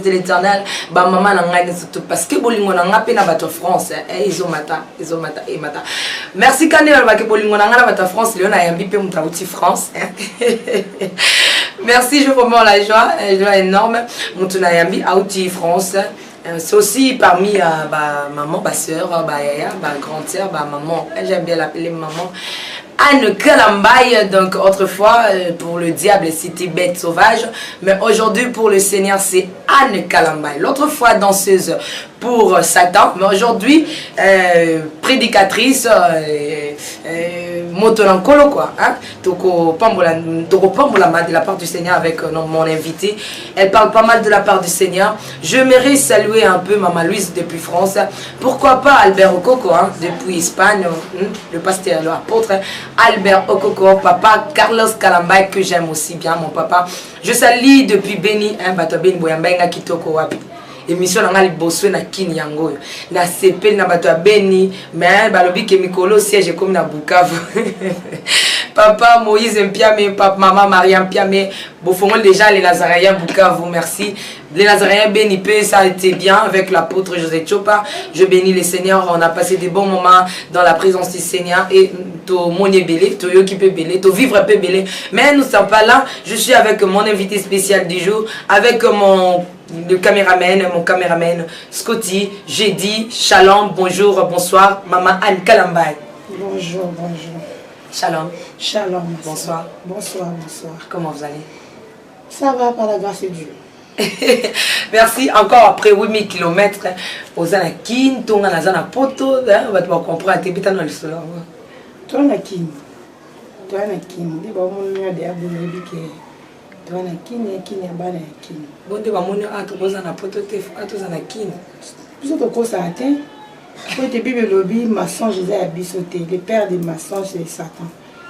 de l'éternel, bah maman n'a surtout parce que bolingo n'a pas na bato France, ils ont mata. Merci Kanel ba que bolingo n'a pas bato France, Léon a yambi pe mutauti France. Merci, je vous remercie la joie énorme. Mutuna yambi auti France. C'est aussi parmi maman, ma soeur, ma grande-sœur, maman. J'aime bien l'appeler maman. Anne Kalambaye, donc autrefois pour le diable c'était bête sauvage, mais aujourd'hui pour le Seigneur c'est Anne Kalambaye. L'autre fois danseuse pour Satan, mais aujourd'hui prédicatrice, motolankolo quoi. Hein? Toko pambola de la part du Seigneur avec mon invité. Elle parle pas mal de la part du Seigneur. Je mérite saluer un peu Maman Louise depuis France. Pourquoi pas Albert Okoko hein, depuis Espagne, le pasteur, l'apôtre. Albert Okoko, papa Carlos Kalambaye que j'aime aussi bien mon papa. Je salue depuis Beni, hein, Batoben Boyambenga Kitoko Wapi. Émission na ngali boswe na kini yango na CP na bato Beni mais balobi ke mikolo siège comme na Bukavu. Papa Moïse Mpiame, papa maman Mariam Mpiame, Bofongol déjà les Nazaréens Bukavu, merci. Les Nazaréens Beni ça a été bien avec l'apôtre José Chopa. Je bénis le Seigneur, on a passé des bons moments dans la présence du Seigneur et to monie belé, to yo qui peut belé, to vivre peut belé. Mais nous ne sommes pas là, je suis avec mon invité spécial du jour, avec mon caméraman Scotty. J'ai dit shalom, bonjour, bonsoir, maman Anne Kalambaye. Bonjour. Shalom. Shalom. Bonsoir. Bonsoir. Comment vous allez? Ça va par la grâce de Dieu. Merci. Encore après 8000 km, aux Anakin, Tonga Nazana Poto, on va comprendre. Tu es dans le sol. Toi, Nakin. Des bonnes de Abounabi qui est. Toi, Nakin, Yakin, Yabana, Yakin. Bon, tu vas monter à tous les Poto, à tous les Anakin. Plus de quoi ça atteint. Quand tu es lobby, maçon, je les ai abissotés. Le père des maçons, c'est Satan.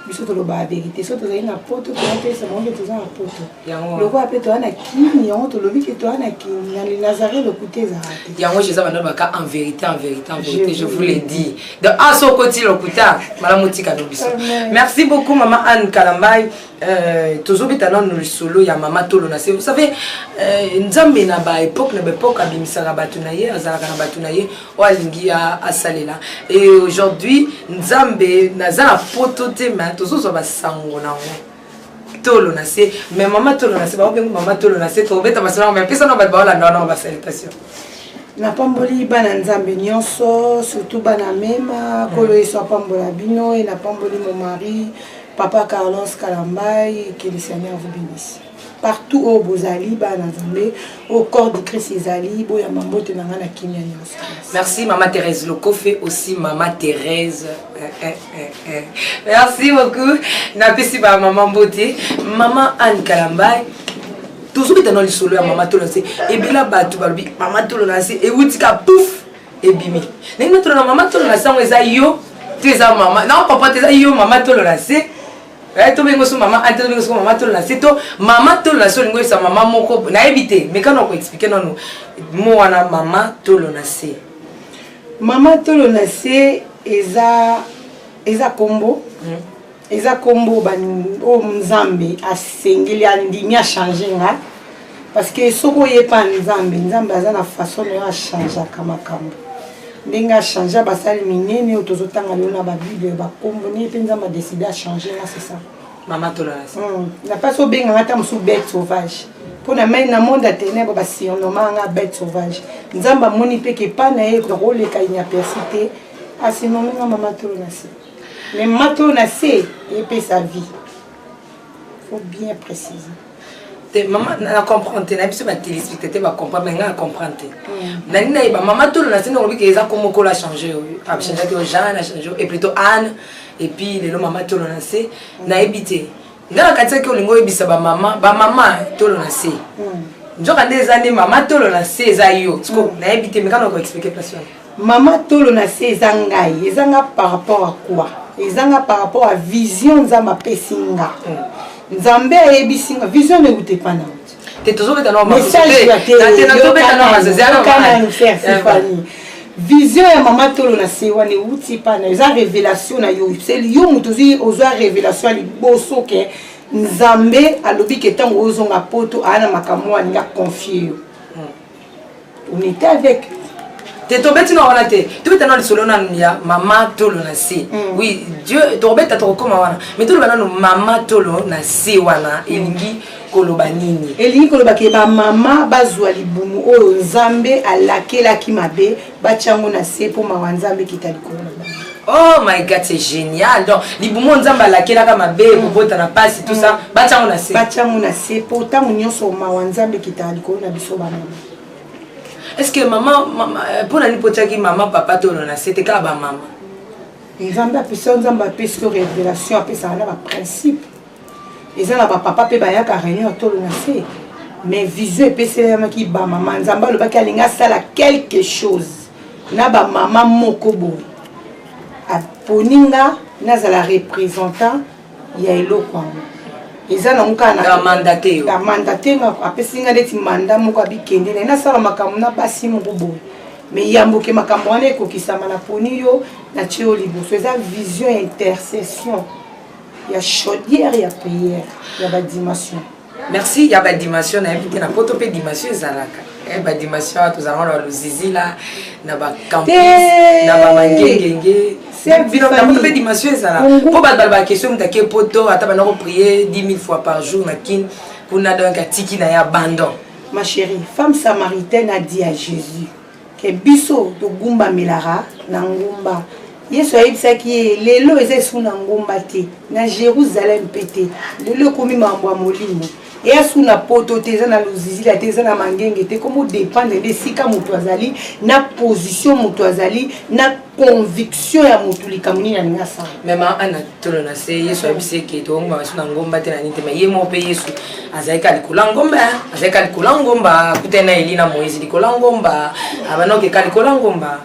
Bisoto lo ba vérité. Soto za ina poto, tu as ça mange tout ça à poto. Le roi appelle toi na kini, on te lobby que toi na kini. Na les Nazaré le côté za. Yango je sais maintenant baka en vérité, je vous l'ai dit. De à son côté le kuta, madame Motika Nobiso. Merci beaucoup maman Anne Kalambaye. Toujours bitanon nous le solo ya maman Tolona. Vous savez, nzambe na ba époque abimisa na batunaye, azalaka na batunaye, o alingi a salela. Et aujourd'hui, nzambe nazala poto te toujours sur basango na Tolona c'est mais maman Tolona c'est pas maman Tolona c'est trop bête parce que mais personne va ba la non ba salutation. Na pamboli bana nzambe nyonso surtout bana mema kolo eso pambola bino et na pamboli mon mari papa Carlos Kalambaye, que le Seigneur vous bénisse. Partout au Bozali, au corps de Christ Isali, merci Maman Thérèse Lokofe, aussi Maman Thérèse. Merci beaucoup. N'apprécie pas Maman Beauté, Maman Anne Kalambaye. Toujours dans le solo à Maman Tolona. Et bien là, Maman Tolona, et Woutika pouf, et bimi. Maman Tolona, c'est yo, tu es maman. Non, papa, tu es yo, Maman Tolona. To bengo so maman ante bengo so maman tolo na seto maman tolo na so lingo sa maman moko na éviter mais quand on peut expliquer non mo wana maman tolo na se eza combo ban o nzambe asengeli andimi a changer nga parce que soko yepa nzambe azana façon ya changer kama kambo Nenga changer basali minene otozotanga lona ba bible ba kombo ni penza ma décider à changer là c'est ça maman Tolona na pas so benga ngata musu bête sauvage pour na mai na monde à ténèbres ba si on nga bête sauvage nzamba moni pe ke pa na e ko le kainya persité à ce moment là maman Tolona mais maman Tolona c'est et pe sa vie faut bien préciser. Maman na comprendre na biso ba téléspectateur ba comprendre mais nga comprendre na nina ba maman Tolona c'est non que eza comme ko la changer a changer que Jean a changer et plutôt Anne et puis le maman Tolona c'est na éviter ngala katia ko lingo ebisa ba maman Tolona c'est njoka des années maman Tolona c'est za yo sko na éviter mais quand on expliquer passion maman Tolona c'est zangai ezanga par rapport à quoi ezanga par rapport à vision za ma pesinga Nzambe ayebisinga vision ne ute pana. Te toujours beta no message vision ya maman Tolona se wane uti pana eza révélation na yo c'est yo mutozi ozo révélation ali boso ke Nzambe alobi ke tango ozonga poto ana makamwa ni ya confier yo. on était avec. Tu es tombé, tu n'as pas été. Tu es dans le salon, maman tolo na si. Oui, Dieu, tu es tombé, tu es comme maman. Mais tu es dans maman tolo na si wana, elingi koloba nini. Elingi koloba ke ba mama bazwa libumu oyo Nzambe alakela ki mabe, ba chango na si pour mawa Nzambe ki tali koloba. Oh my God, c'est génial. Donc, libumu Nzambe alakela ka mabe, bobota na passe tout ça, ba chango na si. Ba chango na si pour tant nyonso mawa Nzambe ki tali koloba biso ba mama. Est-ce que maman, pour la qui maman, papa, c'était quoi maman? Nzambe apesa Nzambe apesa révélation apesa na ba principe. Ezala ba papa pe ba ya ka réunion tolo na se. Mais vision epesa ki ba maman Nzambe lo ba ki alinga sala quelque chose. Na ba maman moko boy. Aponinga na za la représentant ya eloko. Ezana mukana na mandaté ka mandaté nga apesinga leti manda moko abikende na sala makambo na basi moko boy. Mais yamboke makambo wana ekokisama na poni yo na tio liboso eza vision et intercession ya chaudière ya prière ya ba dimension. Merci ya ba dimension na invité na poto pe dimension ezalaka ba dimension tous avons le zizi là na ba campus na ba mangengenge c'est bien na poto pe dimension ezalaka po ba question mtake poto ata ba na prier 10 000 fois par jour na kin kuna donc atiki na ya abandon. Ma chérie, femme samaritaine a dit à Jésus que biso to gumba milara na ngumba Yesu ayebisaki lelo ezesu na ngumba te na Jérusalem pété lelo komi mambo ya molimo et asu na poto te za na luzizi la te za na mangenge te comme dépendre de sika mutu azali na position mutu azali na conviction ya mutu likamuni na ngasa même ana tolo na se Yesu ayebisaki to ngumba asu na ngumba te na nite mais yemo pe Yesu azaika likula ngomba kutena elina Moïse likula ngomba abanoke kalikola ngomba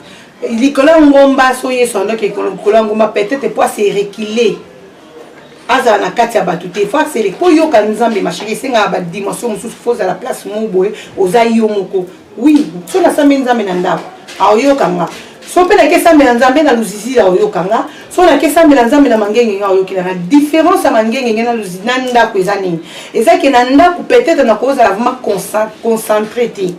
likula ngomba so Yesu andoke likula ngomba peut-être pour se reculer aza na kati ya batu te fa c'est po yo ka Nzambe ma chérie senga ba dimension mususu faut à la place moboye oza yo moko oui so na sambe Nzambe na ndako a yo kanga so pe na kesa na Nzambe na luzizi ya yo kanga so na kesa na Nzambe na mangenge nga yo kila na différence ya mangenge na luzizi na ndako eza nini eza ke na ndako peut-être na cause la vraiment concentré te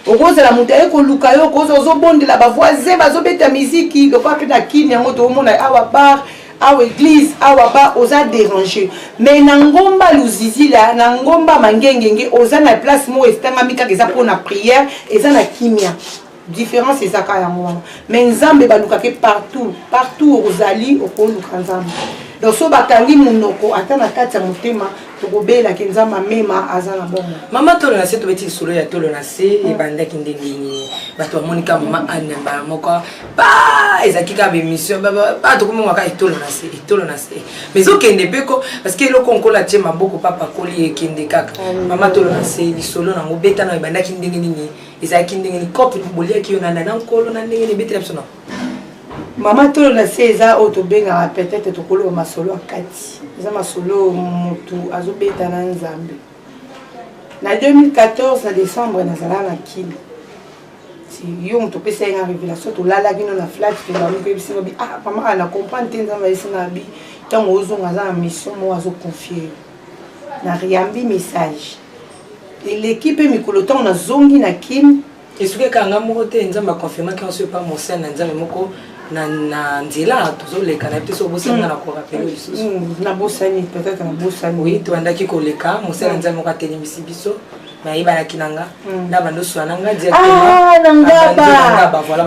okozela mutu ayekoluka yo koza ozobondela bavoisin bazobeta miziki lokwa mpe na kini yango toomona awa bar awa église awa ba oza déranger mais na ngomba luzizi la na ngomba mangengenge oza na place mo estangami kaka eza mpona prière eza na kimia différence ezaka yango wana mais Nzambe balukake partout ozali okoluka Nzambe donc so bakangi munoko ata na kati ya motema tokobelaki Nzambe mema aza na bongo mama tolo na se tobeti solo ya tolo na se ebandaki ndenge nini bato bamonika mama anemba moko ba ezaki ka bémission ba tokomongaka etolo na se mais okende peko parce que eloko nkola tie maboko papa koli ekende kaka mama tolo na se lisolo nango beta na ebandaki ndenge nini ezalaki ndenge nini kope boliaki yo na nkolo na ndenge nini betela biso na Maman tolo na se eza otobenga peut-être tokolo masolo akati eza masolo mutu azobeta na Nzambe na 2014 na décembre nazala na kili si yo mutu pesa nga révélation to lala kino na flat to ba mpe biso bi ah mama ana comprendre te Nzambe esina bi tango ozonga za mission mo azo confier na riambi message et l'équipe mikolo tango na zongi na kini esuke kanga moko te Nzambe confirmer que on se pas mon sein na Nzambe moko na nzela tozoleka na biso bosanga na ko rappeler lisusu na bosani peut-être na bosani oui to andaki koleka mosala Nzambe moko atelemisi biso na iba na kinanga na bando swananga directement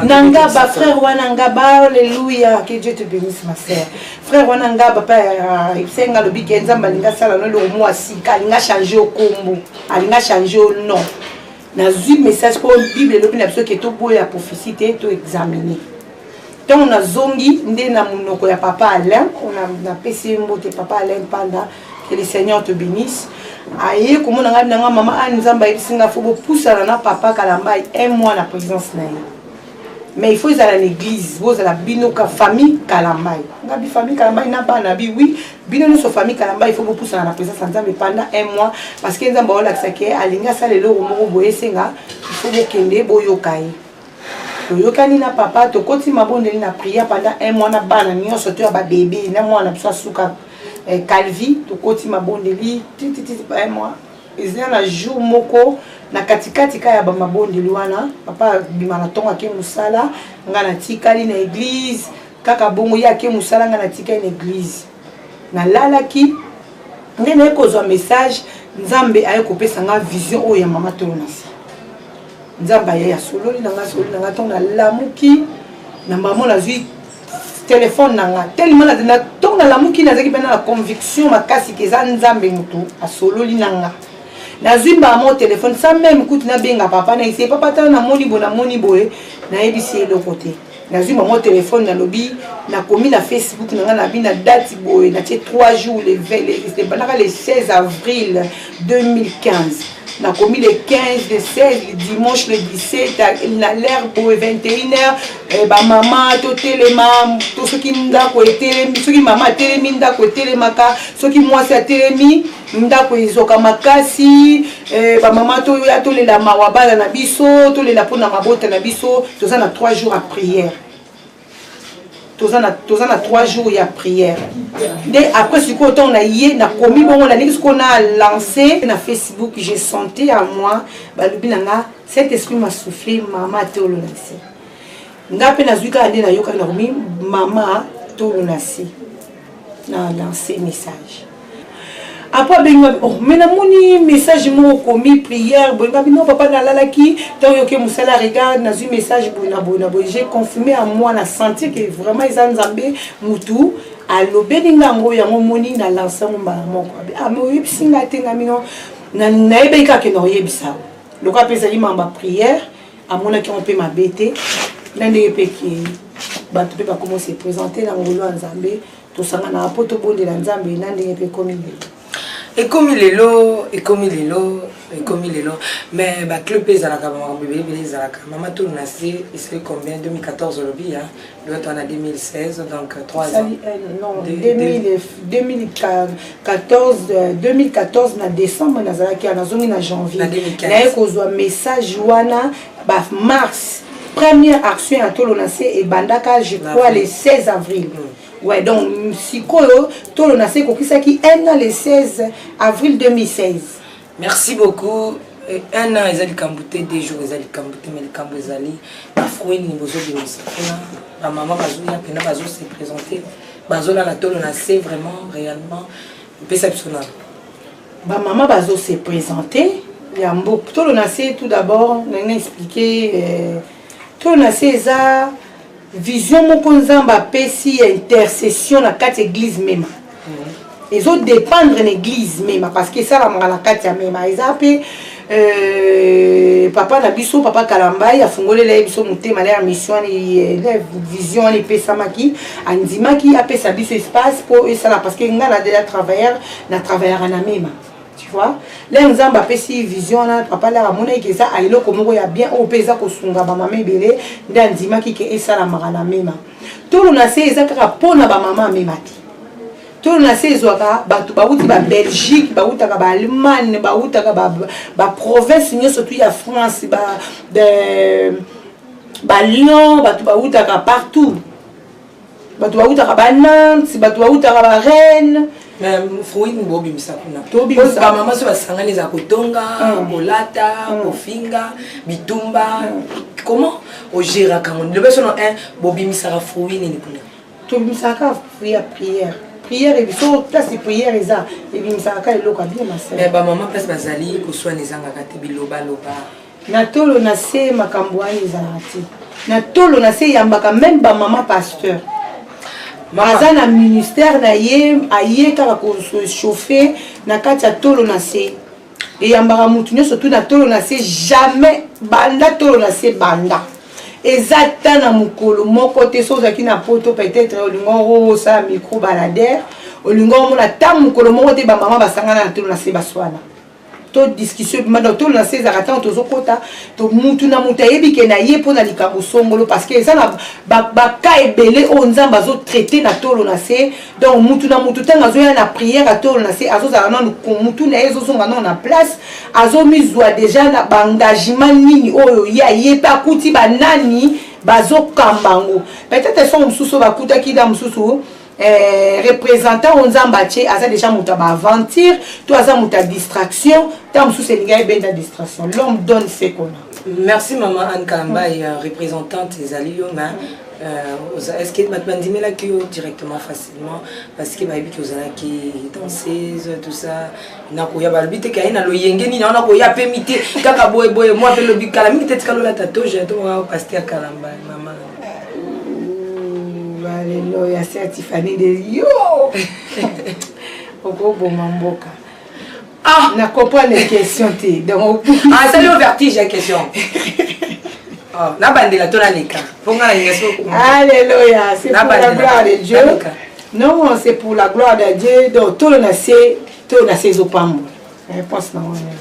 nangaba frère wana ngaba alléluia que Dieu te bénisse ma sœur frère wana ngaba pa senga lobi ke Nzambe alinga sala no le mo asika alinga changer okombo alinga changer o nom na zui message pour Bible lobi na biso ke to boya prophétie to examiner. Donc on a zongi ndé na munoko ya papa Alain, on a PC mbote papa Alain Panda, que le Seigneur te bénisse. Aye comme on a nga maman Nzamba ebisinga faut pousser na papa Kalamba un mois la présence na. Mais il faut aller à l'église, vous à la binoka famille Kalamba. Ngabi famille Kalamba na bana bi oui, bino so famille Kalamba il faut pousser la présence Nzamba pendant un mois parce que Nzamba ola ksake alinga salelo moko boyesenga, il faut kende boyokai. Yokani na papa to koti mabondeli na prière pendant un mois na bana nyonso to ya ba bébé na mwana biso suka calvi to koti mabondeli un mois ezina na jour moko na katikati ka ya ba mabondeli wana papa bima na tonga ke musala nga na tikali na église kaka bongo ya ke musala nga na tikali na église na lalaki ngene kozwa message nzambe aye kopesa nga vision oyo ya mama Tolonase nzambe aye ya sololi na nga tonga lamuki na mama na zui téléphone nanga tellement na tonga lamuki na zaki bena la conviction makasi ke za nzambe mutu asololi nanga nazwi mbamo téléphone ça même kuti na benga papa na isi papa tala na moni boye na yebisi eloko te nazwi mbamo téléphone na lobi na komi na Facebook nanga na bi na date boye na tie 3 jours le 16 avril 2015 na komi le 15 le 16 le dimanche le 17 na l'heure boye 21h ba mama to telema to soki ndako etelemi soki mama telemi ndako etelemaka soki mwasi atelemi ndako ezoka makasi ba mama to ya to lela mawabala na biso to lela pona mabota na biso toza na 3 jours à prière toza na 3 jours ya prière dès après ce qu'on on a yé na komi bon on a dit ce qu'on a lancé na Facebook j'ai senti à moi ba lubinanga cet esprit m'a soufflé mama Tolonase ngape na zuka ande na yoka na komi mama Tolonase na lancé message après ben oh mais na moni message mo komi prière bon ngapi non papa na lalaki tant yoke musala regarde na zu message bona j'ai confirmé à moi na senti que vraiment ils ont nzambe mutu alobeli ngango ya moni na lancer mbala moko ah mo yipsinga tenga mino na ebe ka ke no yebisa loka pesa imamba prière amona ki on peut mabete na ndenge pe ki bato pe ba commencer présenter na ngolo nzambe to sanga na poto bonde la nzambe na ndenge pe komi et comme il est là, mais bah club les alaka bébé les alaka maman Tolonase il serait combien 2014 le bi hein l'autre on a 2016 donc 3 ans non 2014 na décembre na zalaki na zongi na janvier na kozwa message wana ba mars première action à Tolonase et bandaka je crois le 16 avril. Ouais, donc, si Tolonase kokisaki un an le 16 avril 2016. Merci beaucoup. Un an, ils ont cambuté, 2 jours, ils ont cambuté, mais les cambouis zali. Ma fouine, ni bozo de ma maman, bazo s'est présenté. Bazo la Tolonase, vraiment, réellement, exceptionnel. Ma maman, bazo s'est présenté. Il y a un beau Tolonase, tout d'abord, on a expliqué. Tolonase, ça. Vision moko nzamba pesi intercession na kati église même ils ont dépendre l'église même parce que ça la mala kati ya même ils appellent papa na biso papa Kalambai afungolela biso mutema la mission ni vision ni pesa maki andimaki apesa biso espace pour ça parce que ngala déjà travailler na même tu vois là nzamba pesi vision na papa la mona ikeza ailoko moko ya bien o pesa ko sunga ba mama ebele ndandima ki ke esala magana mema Tolonase ezaka pona ba mama memati Tolonase ezwaka batu bauti ba Belgique bautaka ba Allemagne bautaka ba province nyoso tu ya France ba Lyon batu bautaka partout batu bautaka ba Nantes batu bautaka ba Rennes. Mais fruit ni bobi misakuna. Ba mama so basangani za kotonga, bolata, kofinga, bitumba. Comment au gérera quand le besoin un bobi misaka fruit ni kuna. To misaka fruit à prière. Prière et biso place de prière eza et misaka eloko bien ma sœur. Mais ba mama place bazali ko soa nezanga kate biloba loba. Na Tolonase makambo ani ezalati. Na Tolonase yambaka même ba mama pasteur. Maza na ministère na ye aye kaka ko chauffer na kati ya Tolonase et yambaka mutu surtout na Tolonase jamais banda Tolonase banda ezata na mukolo moko te sozaki na poto peut-être olingo sa micro baladaire olingo mona ta mukolo moko te ba mama basangana na Tolonase baswana to discussion maintenant Tolonase zakata tozokota to mutu na mutu ayebike na ye pona likambo songolo parce que ça na ba ka ebele o nzamba zo traiter na Tolonase donc mutu na mutu tanga zo ya na prière à Tolonase azo za na mutu na ezo songa na place azo mizwa déjà na engagement nini oyo ya ye pa kuti ba nani bazo kambango peut-être son mususu ba kuta kida mususu représentant on zambache asa déjà muta ba aventure to asa muta distraction tant sous Sénégal ben de distraction l'homme donne ce qu'on a. Merci maman Anne Kamba représentante des Alioma. Est-ce que tu là qui directement facilement parce que baby qui osana qui danseuse tout ça na ko ya balbite ka ina lo yengeni na ko ya permité kaka boy boy moi pe lo bikala mi peut-être kalo la tato je dois passer à Kalamba maman. Alléluia, c'est Tiffany de yo. Oko bomamboka. Ah, na comprendre les questions té. Donc ah, c'est le vertige la question. Oh, na bandela to na leka. Ponga na yeso. Alléluia, c'est pour la gloire de Dieu. Non, c'est pour la gloire de Dieu. Donc tout le nacé opambo. Réponse na wana.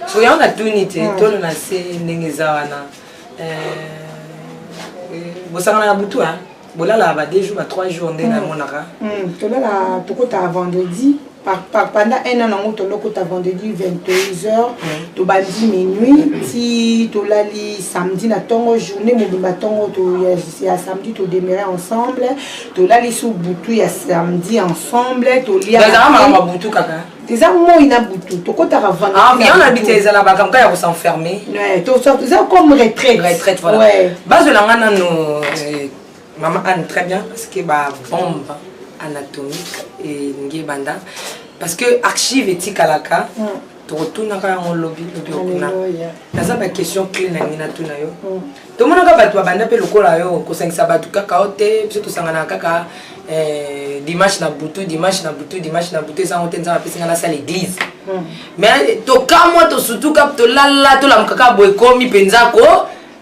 So ya na tunité, tout le nacé ndengeza wana. Bosanga na butu hein. Bola là, 2 jours, 3 jours, on est dans mon ara. Tu là, tu as vendredi. Pendant un an, tu as vendredi 22h, tu as dit minuit. Si tu as dit samedi, journée, tu as samedi, tu démarrer ensemble. Tu as dit sous boutou, il y a samedi ensemble. Tu as dit des amours, il y a boutou. Tu as vendu. Ah, mais on habite les là-bas, comme quand ils s'enfermer. Ouais, tu as comme retraite. Retraite, voilà. Ouais. Base de l'angana, maman Anne, très bien, parce que bah, bombe anatomique et banda parce que archive et tikalaka tu retournes en lobby okuna ça ba question clé na mina tuna yo to mona ka batwa banda pe lokola yo ko sengisa batu kaka ote biso to sangana kaka dimanche na butu ça on tenza pe singana sa l'église mais to ka moi to surtout kap to lala to la mkaka boy komi penza ko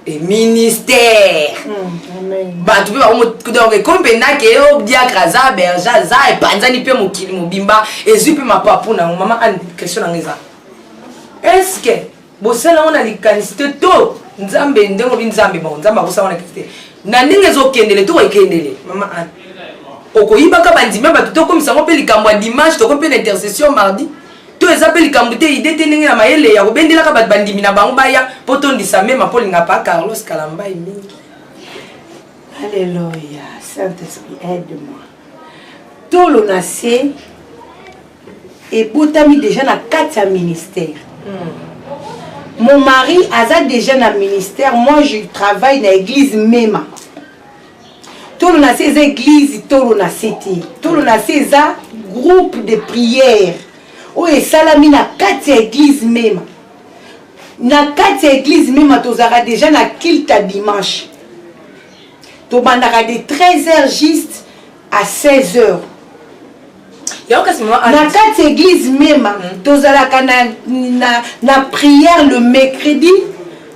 et ministère bah tu peux donc comme pena que yo diakra za berja za e panzani pe mokili mobimba et zupe ma papuna maman a une question ngeza est-ce que bosela on a likanisité to nzambe ndengo bi nzambe bon nzamba bosala na kité na ndenge zo kendele to ekendele maman an okoyiba ka bandima ba to comme ça on peut likambo dimanche to comme l'intercession mardi to ezapeli kambuté idée teninga na mayele ya kobendela ka bat bandimi na bango baya poto ndisa même Paulinga pa Carlos Kalamba mingi. Alléluia, Saint-Esprit aide-moi. Tout le nacé et boutami déjà na 4 ministère. Mon mari a déjà na ministère, moi je travaille dans l'église même. Tout le nacé est église, tout le nacé est groupe de prière. Oh, et salami na 4 églises même. Na 4 églises même, tu auras déjà na kilta dimanche. Tu auras de 13h juste à 16h. Na 4 églises même, tu auras na prière le mercredi,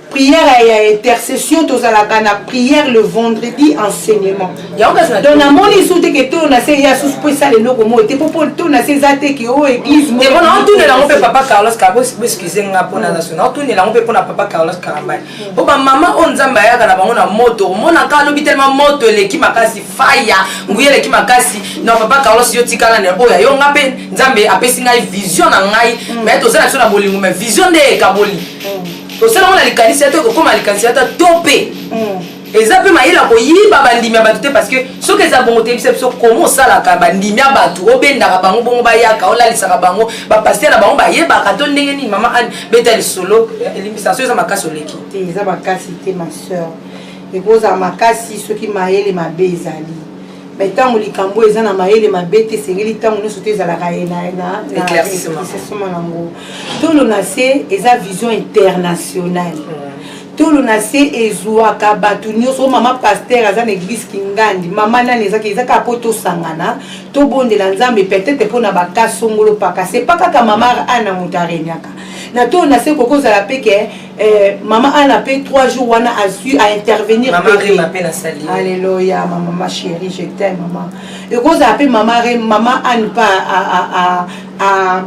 prière et intercession, tu auras na prière le vendredi, enseignement. Donc, na moni soute que tu na sé ya sous ça le loko mo te popo tu na sé zate que o église mo. Et bon, on tourne là on peut papa Carlos Cabo, excusez moi pour la nationale. On tourne là on peut pour papa Carlos Caramba. O ba maman on nzamba ya kana bango na moto, mona ka lobi tellement moto le ki makasi fire, nguye le ki makasi. Non papa Carlos yo tikala ne oya yo ngape nzambe apesi ngai vision na ngai, mais to ça na sona bolingo mais vision de kaboli. To ça on a les candidates comme les candidats topé. Et ça peut mailler la koyiba bandimia batute parce que ce que ça bon c'est comment ça la bandimia batu obenda bango bongo bayaka ola lisaka bango ba pasteur na bango bayeba ka to ndenge ni maman Anne betel solo elimination ça makasi oleki te ça makasi te ma soeur et cause à makasi ceux qui maille ma bezali mais tant likambo eza na maille ma bete sengeli tant nous sauter za la na éclaircissement nango tout le nacé eza vision internationale. Tout le nacé ezouaka batu nyonso mama pasteur aza na église Kingandi mama nani ezaki ezaka poto sangana to bondela nzambe peut-être pona baka songolo paka c'est pas kaka mama ana mutarenyaka na to nacé koko za la peke mama ana pe 3 jours wana a su à intervenir maman Rima pe na sali alléluia maman chérie je t'aime maman et cause appelle maman Ana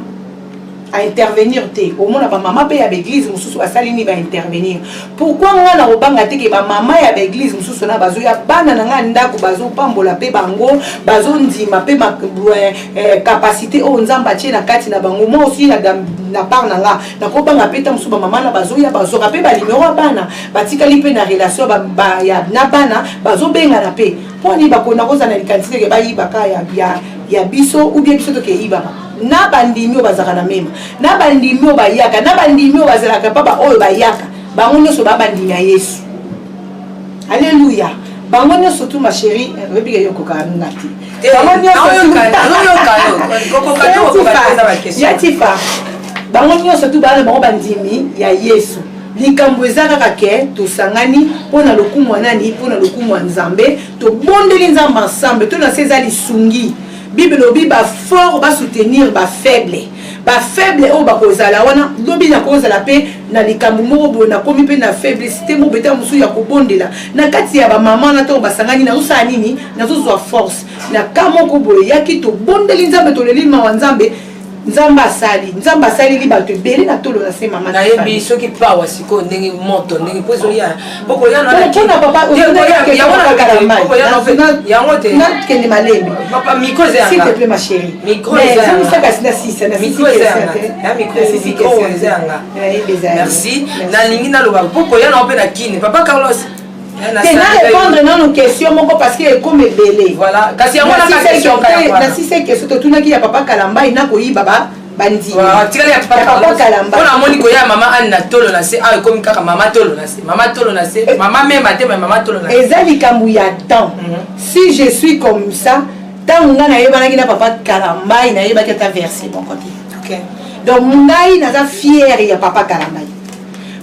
pas à intervenir te au moins ba maman pe ya l'église mususu basali ni ba intervenir pourquoi nga na robanga te ke ba maman ya l'église mususu na bazo ya bana na nga ndako bazo pambola pe bango bazo ndima pe ma capacité o nzamba tie na kati na bango moi aussi na part na nga na ko banga pe ta mususu ba maman na bazo ya bazo ka pe ba numéro bana batikali pe na relation ba ya na bana bazo benga na pe poni ba kona koza na likantine ke ba yibaka ya biso ou bien biso to ke yibaka na bandimi o bazaka na mema na bandimi o bayaka na bandimi o bazalaka papa oyo bayaka bango nyonso ba bandimi ya Yesu alléluia bango nyonso tu ma chérie rebi yo ko ka ngati bango nyonso ya tifa bango nyonso tu bana bango bandimi ya Yesu likambo ezaka kake tosangani pona lokumu nani pona lokumu nzambe to bondeli nzamba ensemble to na seza lisungi Bible lobi ba fort ba soutenir ba faible o ba kozala wana lobi na kozala pe na likambo moko na komi pe na faiblesse mo beta musu ya kobondela na kati ya ba mama na to basangani na usana nini na zo force na kama ko boye yaki to bondeli nzambe to leli ma nzambe nzamba asali li bato ebele na tolo na se mama na yebi soki pawa siko ndenge moto ndenge pozo ya poko ya na kina papa yango te na kende malembe papa micro za s'il te plaît ma chérie micro za micro za merci na lingi na loba poko ya na ope na kine papa Carlos na répondre non aux questions parce que comme belé voilà kasi yango na question na si c'est question to tunaki ya papa Kalamba ina ko yiba ba bandi tikali ya papa Kalamba ona moni ko ya mama Anna tolo na se a comme kaka mama tolo na se mama même ate mama tolo na ezali kambu ya temps si je suis comme ça tant nga na yeba na papa Kalamba ina yeba que ta verser mon côté OK donc ngai naza fier ya papa Kalamba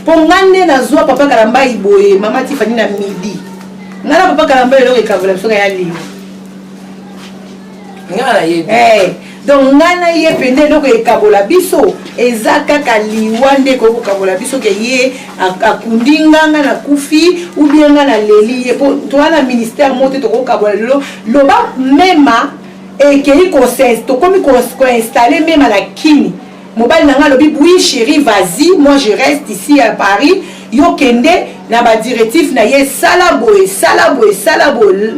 pongande na zwa papa Kalamba iboye mama Tiffany na midi ngana papa Kalamba eloko ekavola biso ya liwo ngana yebi donc ngana ye pende eloko ekavola biso eza kaka liwa nde kokabola biso ke ye akundi nganga na kufi ou bien ngana leli ye po toana ministère mote to kokabola lelo loba mema ekei consens to komi ko installer même à la kini mobile nanga lobi oui chérie vas-y moi je reste ici à Paris yo kende na ba directif na ye salabo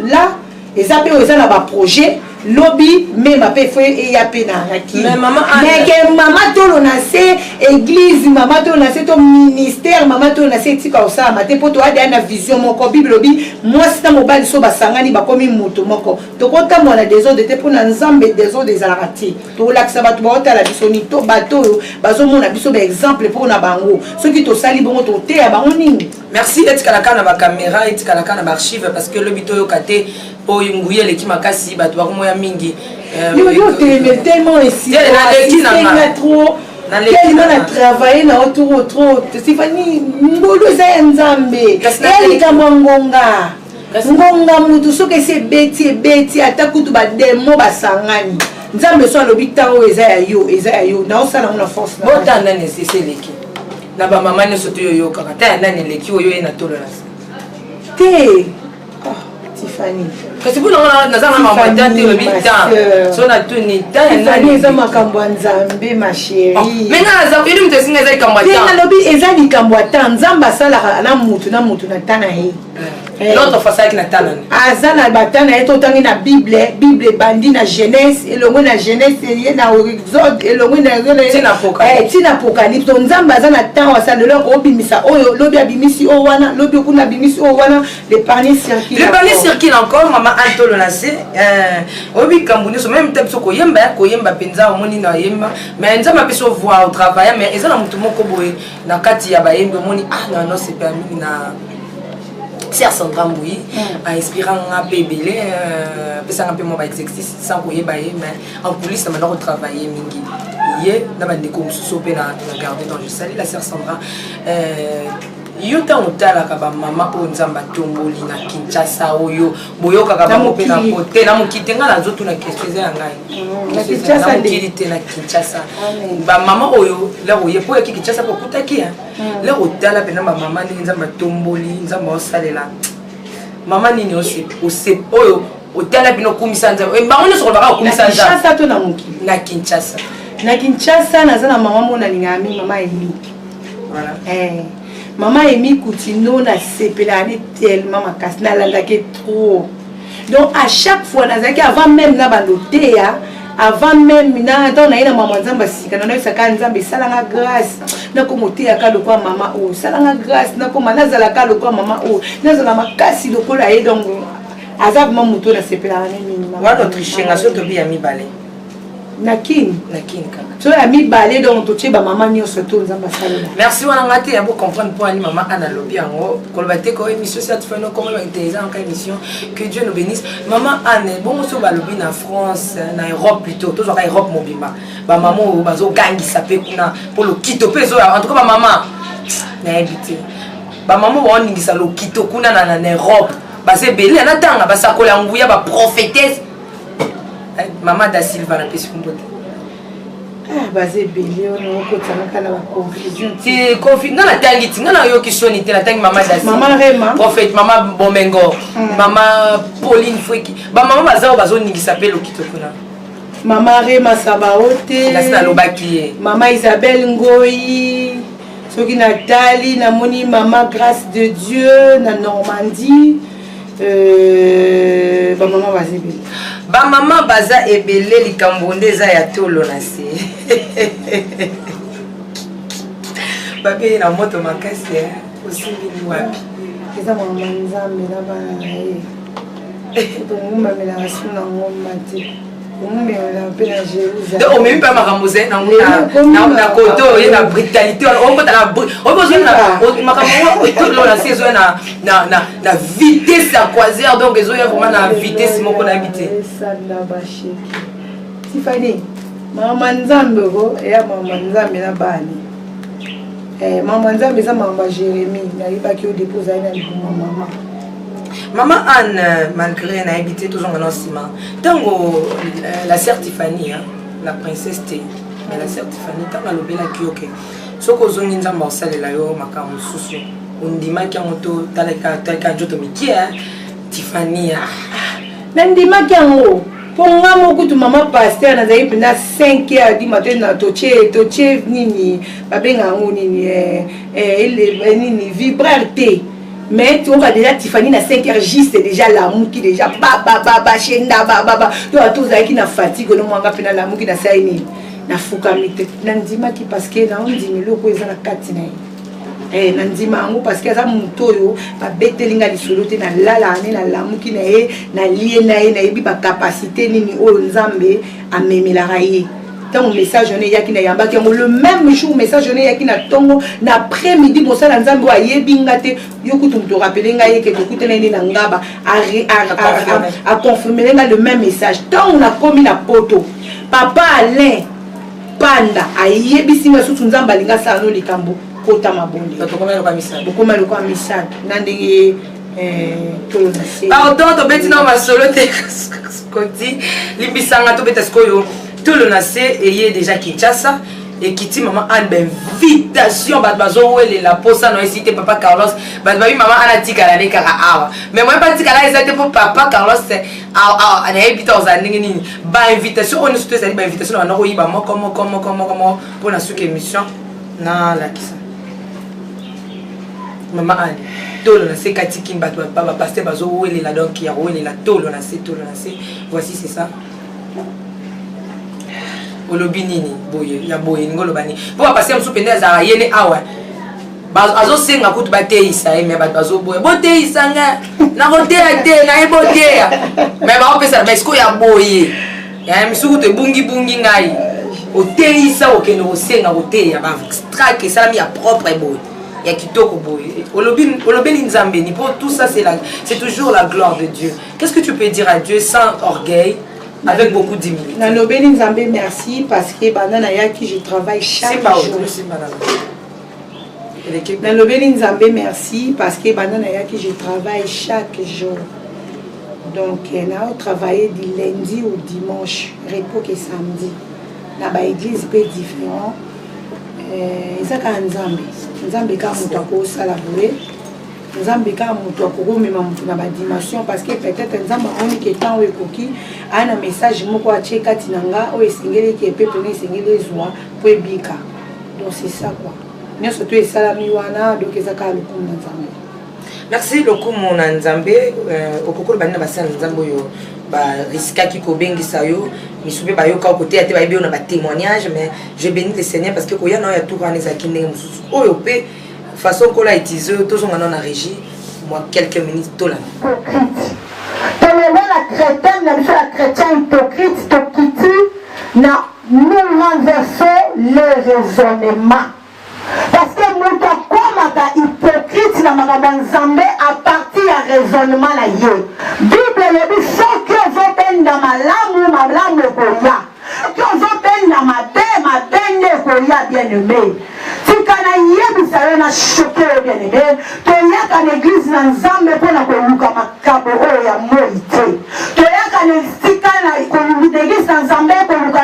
là eza pe eza na ba projet lobby même après fait et ya pe na rakini mais que maman tolo na se église maman tolo na se to ministère maman tolo na se tika osala mate poto ada na vision moko bible lobby moi c'est mobile so basangani ba komi moto moko to kota mona des autres te pona nzambe des autres des arati to laksa batu ba otala biso ni to bato bazo mona biso ba exemple pona bango soki to sali bongo to te ya bango nini merci etika la kana ba caméra etika la kana ba archive parce que le bito yo kate po yunguye leki makasi bato ba moya mingi yo tellement ici trop tellement na travailler na autour trop Stéphanie mbolo za nzambe eli kama ngonga mutu soki se beti atakutu ba demo basangani nzambe so alobi tango eza ya yo na osala na force na botanda ne c'est leki na ba mama ne soto yo kaka ta nani leki oyo ena tolo na te Tiffany kasi vous n'avez pas ma so na tuni Tiffany eza makambo nzambe ma chérie mais nga za ili mtu singa za kambo ta na lobi eza likambo ta nzamba sala na mutu na tana he l'autre face avec na tana azana batana eto tangi na bible bandi na Genèse elongo na Genèse ye na Exode elongo na tina apocalypse nzamba azana tan wasala lelo ko bimisa oyo lobi abimisi o wana lobi kuna bimisi o wana le panier circule encore maman Antolo na se obi kambuni so même temps ko yemba penza omoni na yemba mais nzamba peso voir au travail mais ezana mutu moko boye na kati ya bayembe omoni non c'est permis na Serre Sandra Mboui a inspiré un peu belé parce un peu mon exercice sans qu'on y baille mais en coulisses ça m'a retravaillé mingi hier dans ma déco sopé na garder dans je salue la Serre Sandra yota otala ka ba mama o nzamba tomboli na Kinshasa oyo boyoka ka ba mope na côté na mokitenga na zoto na question ya ngai na Kinshasa ndilité na Kinshasa ba mama oyo la oye po ya Kinshasa po kutaki la otala pena ba mama ni nzamba tomboli nzamba osalela mama nini ose oyo otala bino kumisa nzamba ba on se robaka kumisa nzamba Kinshasa to na moki na Kinshasa na Kinshasa naza na maman mona lingami maman Emi. Voilà. Maman Emi Koutindo na sepelani tellement makasi na landaki trop. Donc à chaque fois nazaki avant même na bandoté avant même na tant na maman nzamba sika na saka nzambe salanga grâce na komoté ya kalo kwa maman o salanga grâce na koma nazala kalo kwa maman o nazala makasi lokola ye donc azab maman muto na sepelani minimum. Wa notre chenga soto bi ami balé. Nakini kaka. So ami balé donc to tcheba maman nyo soto nzamba sala. Merci wana ngate ya bo comprendre pour ani maman ana lobi yango kolobate ko émission ça fait no comme intéressant en émission que Dieu nous bénisse. Maman Anne bon so balobi na France na Europe plutôt toujours en Europe mobima. Ba maman bazo gangi sapé kuna pour le kito peso en tout cas ba maman na habité. Ba maman wa ningisa lo kito kuna na Europe. Ba se belé na tanga ba sakola nguya ba prophétesse. Maman da Silva na pesi kumbote. Basé belé on a kotanga na ba confusion. Si confusion na tangi tinga na yo kisoni te na tangi maman da Silva. Maman Rema. Prophète maman Bomengo. Maman Pauline Fweki. Ba maman bazo ningisa pe lo kitokuna. Maman Rema Sabaote. La sina lobaki. Maman Isabelle Ngoyi. Soki Nathalie na moni maman Grâce de Dieu na Normandie. Ba maman basé belé. Ba maman baza ebele likambonde za ya tolo na se. Babe na moto makasi osimbi ni wapi? Eza maman nzambe na bana na ye. To ngumba mela asuna ngomba te. Ngumba mela pe na Jérusalem. Donc on même pas maramoser na koto ye na brutalité on peut na on besoin na makambo tolo na se zo na vitesse à croisière donc ezo ya vraiment na vitesse moko na habiter. Ça na ba sheki. Tifani mama nzambe go ya mama nzambe na bani. Mama nzambe za mama Jérémie na ibaki o déposer na mama. Maman Anne, malgré n'a habité toujours en ciment. Tango la sœur Tiffany, la princesse T, mais la sœur Tiffany, tant à l'obéla qui ok. Ce que vous avez dit, la yo makamu susu. On dit ma kiamoto taleka joto miki Tiffany. Nandima kiango. Pour moi, mon coup, maman pasteur, na zaï pendant 5 heures du matin na toche nini, babenga nini, nini vibrarte. Mais tu vois déjà Tiffany na 5 heures juste déjà l'amour qui déjà ba chenda ba tu as tous qui na fatigue no mwanga pena l'amour qui na saini na fukamite na ndima ki parce que na on dit loko eza na kati na na ndima ngo parce que za muto yo ba betelinga lisolo te na lala na l'amour qui na ye na lié na ye na yebi ba capacité nini o nzambe amemela raye. Tant mon message on est yaki na yamba le même jour message on est yaki na tongo na après-midi pour ça na nzambe wa yebinga te yokutu to rappeler nga yeke to kutena ni na ngaba a confirmer le même message tant on a commis na poto papa Alain panda ayebisi nga sutu nzamba linga sa no likambo kota mabonde to komelo kwa misala bokoma lo kwa misala na ndenge pardon to beti na masolo te koti limbisanga to beta skoyo tout le nassé est déjà Kinshasa et qui dit maman Anne invitation bazo elle la posa no cité papa Carlos maman Anne tika la nekara awa mais moi pas tika la c'était pour papa Carlos a invité aux années nini ba invitation on est tous ba invitation on a eu ba comment pour la suite émission na la kisa maman Anne tout le nassé katiki ba pasteur bazo elle la donc ya elle la tout le nassé voici c'est ça. Olobi nini boye ya boye ngolo bani po passer msu pende za yene awa azo senga kutu bateisa me bazo boye boteisa nga na botea te na ebotea me ba opesa mais ko ya boye ya msu te bungi ngai oteisa okeno osenga botea ba strike ça mi ya propre boye ya kitoko boye olobi nzambe ni pour tout ça c'est toujours la gloire de Dieu. Qu'est-ce que tu peux dire à Dieu sans orgueil? Avec beaucoup d'humilité. Nanobeli Nzambe merci parce que banana yaki je travaille chaque jour. Nanobeli Nzambe merci parce que banana yaki je travaille chaque jour. Donc on a travaillé du lundi au dimanche, repos et samedi. Na ba église peu différent. Ezaka Nzambe. Nzambe ka muto ko sala boye. nzambe ka moto akokomema moto na badimension parce que peut-être nzambe amoni ke temps oyo ekoki aya na message moko atie kati na nga oyo esengeleki epeple ne esengeli ezwa po ebika. Donc c'est ça quoi nyonso to esalami wana donc eza kaka lokumu na nzambe. Merci lokumu na nzambe okokolo banina basala nzambe oyo risquaki kobengisa yo misupe bayoka côté ate bayebi on a témoignage mais je bénis le Seigneur parce que koya na ya tout wana ezaki ndenge mosusu oyo pe façon kola utiliser tozonga na régie moi quelques minutes tola la chrétienne la chrétien hypocrite tokiti na nous renversons le raisonnement parce que moto akomaka hypocrite na makambo ya nzambe a partir ya raisonnement na ye. Bible elobi soki ozobenda malamu ekoya, soki ozobenda mabe nde ekoya bien-aimé. tika na yebisa yo na choke yo bien-aimé toyaka na église na nzambe mpona koluka makambo oyo ya moi te toyaka na tika na église na nzambe koluka.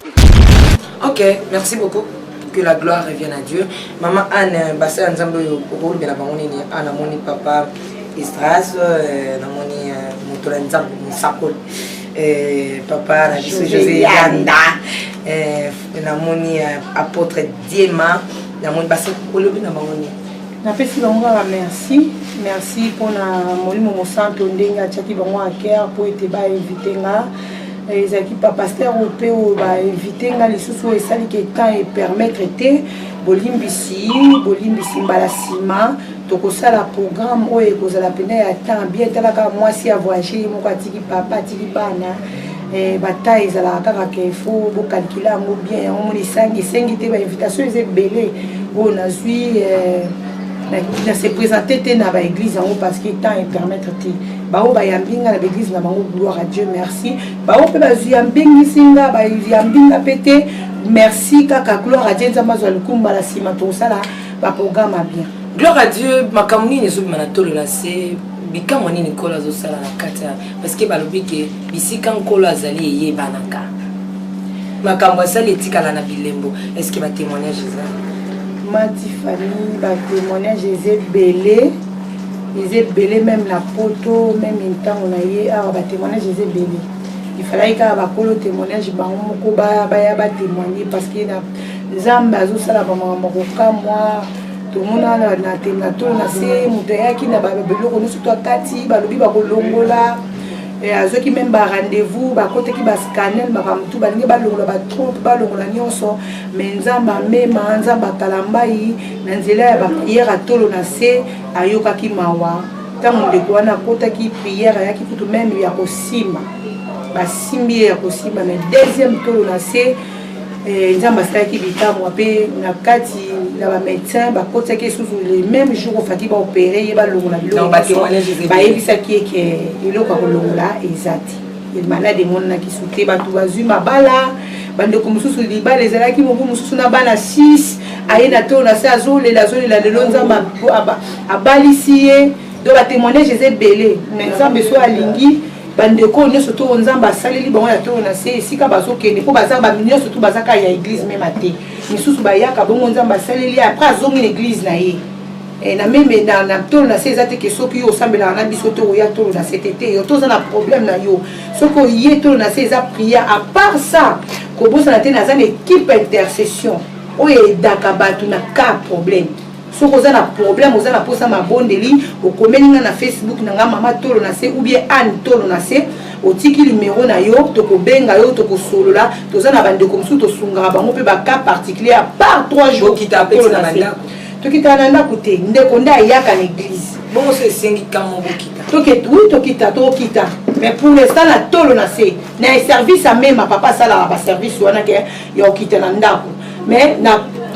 Ok, merci beaucoup. Que la gloire revienne à Dieu. Maman Anne, Bassa Nzambo, rôle de la Bamoni, Anna Moni, Papa Istras, Namoni, Motola Nzambo, Sakol, Papa José Yanda, Namoni, Apôtre Diema, Namoni Bassa, Olobi Namoni. Napesi bango merci pour na molimo mosanto ndenga tchaki bango à cœur pour être ba invité nga. Ezaki pa pasteur opé o ba invité nga lisusu esali ke temps et permettre te bolimbisi mbalasima tokosala programme oyo ekozala pena ya temps bien talaka mwasi ya voyager moko atiki papa atiki bana bataille ezalaka kaka ke faut bocalculer yango bien omoni esengi te ba invitation eza ebele oyo nazwi na se présenter te na ba église yango parce que temps et permettre te bao bayambinga na l'église na bango gloire à Dieu merci bao pe bazwi yambingisinga bayambinga pete merci kaka gloire à Dieu nzamba zwa lukumba la sima to sala ba programme bien gloire à Dieu makamuni nezo manatolo la se bikamo nini kola zo sala na kata parce que balobi ke bisika nkola azali ye banaka makambo asali etikala na bilembo est-ce que ba témoignage ça Mati famille ba témoignage belé ils belé même la photo même en temps on a eu à ba témoignage belé il fallait que ba kolo témoignage ba moko ba témoigner parce que na zamba zo sala ba moko ka moi tout le monde na tenato na se muteya ki na ba beloko no surtout kati ba lobi ba kolongola et azoki même ba rendez-vous ba côté ki ba scanner ba kamtu ba nge ba longola ba trompe ba longola nyonso mais nzamba mema nzamba kalambai na nzela ya ba prière atolo na se ayoka ki mawa tango ndeko wana kota ki prière ya ki kutu même ya kosima ba simbi ya kosima mais deuxième tolo na se nzamba saki bitamu ape na kati na ba médecin ba kota ki susu le même jour fati ba opérer ba longola biloko ba yebisa ki ke iloko ko longola ezati il malade mon na ki souté ba tu bazui mabala bande ko mususu libala ezalaki mo mususu na bana 6 ayena to na sa zole la lelo nzamba abalisiye do ba témoignage ezebele mais nzamba so alingi bandeko nyonso to nzamba asaleli bango ya to na se esika bazokende mpo baza baminio surtout bazaka ya église même ate misusu bayaka bongo nzamba asaleli après azongi na église na ye na meme na to na se eza te ke soki yo osambelaka na biso to oya tolo na se tete yo toza na problème na yo soki oye tolo na se eza prière à part ça kobosana te naza na équipe intercession oyo edaka bato na ka problème soki oza na problème oza na posa mabondeli okomelinga na Facebook na nga mama tolo na se ou bien Anne tolo na se otiki numéro na yo tokobenga yo tokosolola toza na bandeko mosusu tosungaka bango mpe baka particulier à part 3 jours tolo na bandako tokita na ndako te ndeko nde ayaka na église bongo so esengi kamo bokita tokita mais pour l'instant na tolo na se na service à même papa sala ba service wana ke ya okita na ndako mais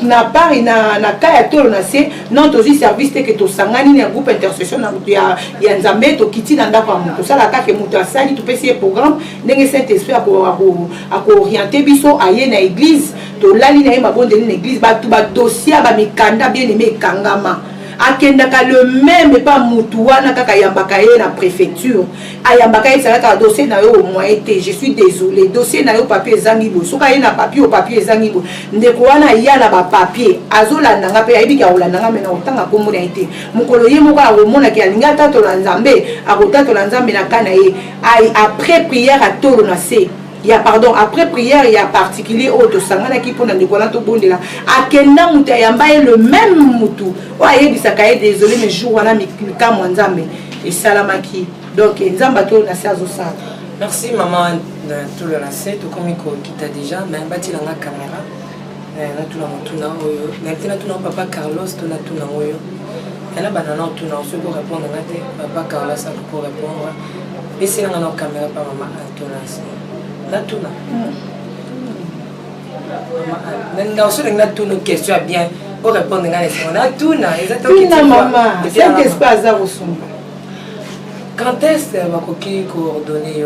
na pari na kaya tolo na se non tozi service te ke tosangani na groupe intercession na mutu ya nzambe tokiti na ndako ya mutu sala kake mutu asali topesi ye programme ndenge Saint-Esprit ako orienter biso aye na église tolali na ye mabondeli na église batu ba dossier ba mikanda bien aimé kangama akendaka le même pas mutu wana kaka yambaka ye na préfecture ayambaka ye salaka dossier na yo au moins été je suis désolé dossier na yo papier ezangi bo soka ye na papier au papier ezangi bo ndeko wana ya na ba papier azolandanga pe ayebiki akolandanga mena otanga komona été mokolo ye moko akomonaki alingi atatola nzambe akotatola nzambe na kana ye après prière atolo na se ya pardon après prière il y a particulier auto sangana ki pona ndikola to bondela akenda mutu ayamba ye le même mutu o ayebisaka ye désolé mais jour wana mikamwa nzambe esalamaki donc nzamba to na se azosala. Merci maman de tout le lancé tout comme qui t'a déjà mais bâti la caméra na tout la motuna oyo maintenant tout na papa Carlos tout na tout na oyo et là banana tout na on se pour répondre na te papa Carlos ça pour répondre et c'est na caméra pas maman tout lancé na tout na maman na aussi na tout nos questions bien pour répondre na tout na exactement maman c'est espace à ressombrer. Quand est-ce que vous coordonner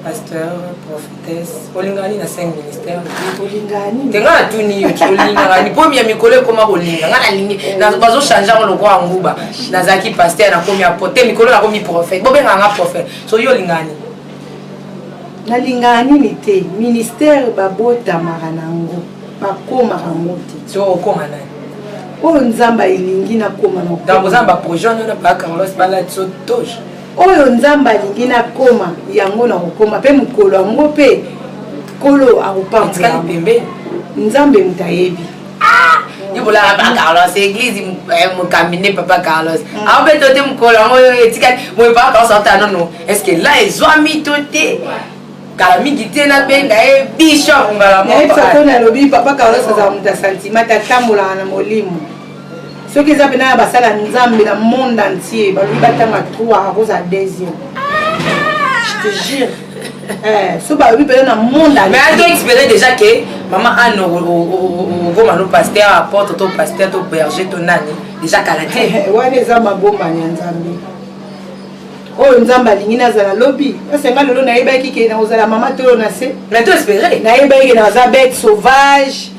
pasteur, prophétesse, Olingani na 5 ministères. Olingani. Tenga tuni Olingani. Pomi ya mikolo koma Olinga. Ngana lingi na bazo changer loko nguba. Nazaki pasteur na komi apote mikolo na komi prophète. Bobe nga prophète. So yo Olingani. Na lingani ni te ministère babota maranango. Bakoma rangote. So okoma nani? O nzamba ilingi na koma na. Dans nzamba projet na ba Carlos bala so toje. Oyo nzamba lingi na koma yango na kokoma pe mukolo yango pe kolo akopamba pembe nzambe mutayebi ibola ba Carlos église mukambine papa Carlos abe tote mukolo yango etika mo pa ka sorta non est-ce que là ils ont mis tote kala mingi te na benga e bishop mbala mo pa na lobi papa Carlos za muta sentiment tatamula na molimo. Ce qui est bien à la Nzambe dans le monde entier, il va battre 3 à cause de deuxième. Je te jure. Ce qui est bien dans le monde entier. Mais elle doit espérer déjà que maman Anne au pasteur apporte ton pasteur, ton berger, ton nani. Déjà qu'elle a dit. Ouais, les hommes à bomba Nzambe. Oh, Nzambe alingi na zala lobby. C'est nga lolo na yeba ki ke na ozala maman tolo na se. Mais tu espérer. Na yeba ki na za bête sauvage.